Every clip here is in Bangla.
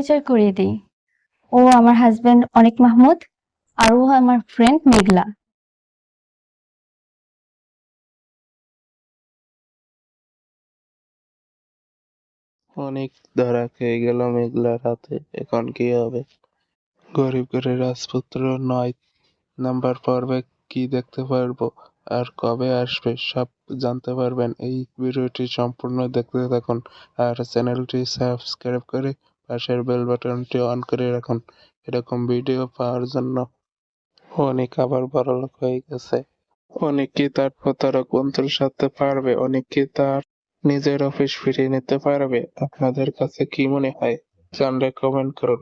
পরিচয় করিয়ে দিই। ও আমার হাজবেন্ড অনিক মাহমুদ, আর ও আমার ফ্রেন্ড মেঘলা। অনেক ধরা খেয়ে গেল মেঘলার হাতে, এখন কি হবে? গরিব ঘরের রাজপুত্র 9 নম্বর পর্বে কি দেখতে পারবো, আর কবে আসবে সব জানতে পারবেন। এই ভিডিওটি সম্পূর্ণ দেখতে থাকুন আর চ্যানেলটি সাবস্ক্রাইব করে পাশের বেল বাটনটি অন করে রাখুন এরকম ভিডিও পাওয়ার জন্য। অনেক আবার বড়লোক হয়ে গেছে। অনেক কি তার প্রতারক বন্ধুর সাথে পারবে? অনেক কি তার নিজের অফিস ফিরিয়ে নিতে পারবে? আপনাদের কাছে কি মনে হয় জানলে কমেন্ট করুন।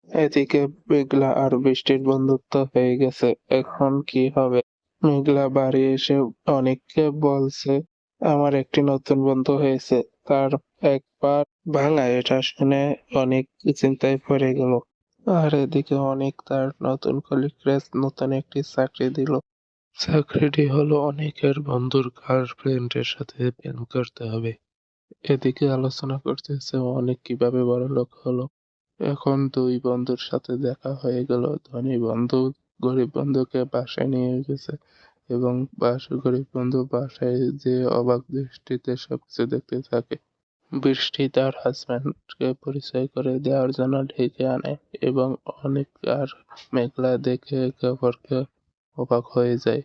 এদিকে মেঘলা আর বৃষ্টির বন্ধুত্ব হয়ে গেছে, এখন কি হবে? মেঘলা বাড়ি এসে অনেককে বলছে আমার একটি নতুন বন্ধু হয়েছে, তার এক পা ভাঙা। এটা শুনে অনেক চিন্তায় পড়ে গেল। আর এদিকে অনেক তার নতুন কলিগকে নতুন একটি চাকরি দিল। চাকরিটি হলো অনেকের বন্ধুর গার্লফ্রেন্ডের সাথে প্রেম করতে হবে। এদিকে আলোচনা করতেছে অনেক কিভাবে বড়লোক হলো। এখন দুই বন্ধুর সাথে দেখা হয়ে গেল। ধনী বন্ধু গরিব বন্ধুকে বাসায় নিয়ে গেছে এবং গরিব বন্ধু বাসায় যে অবাক দৃষ্টিতে সবকিছু দেখতে থাকে। বৃষ্টি তার হাজবেন্ডকে পরিচয় করে দেওয়ার জন্য ডেকে আনে এবং অনেক আর মেঘলা দেখে একে অপরকে অবাক হয়ে যায়।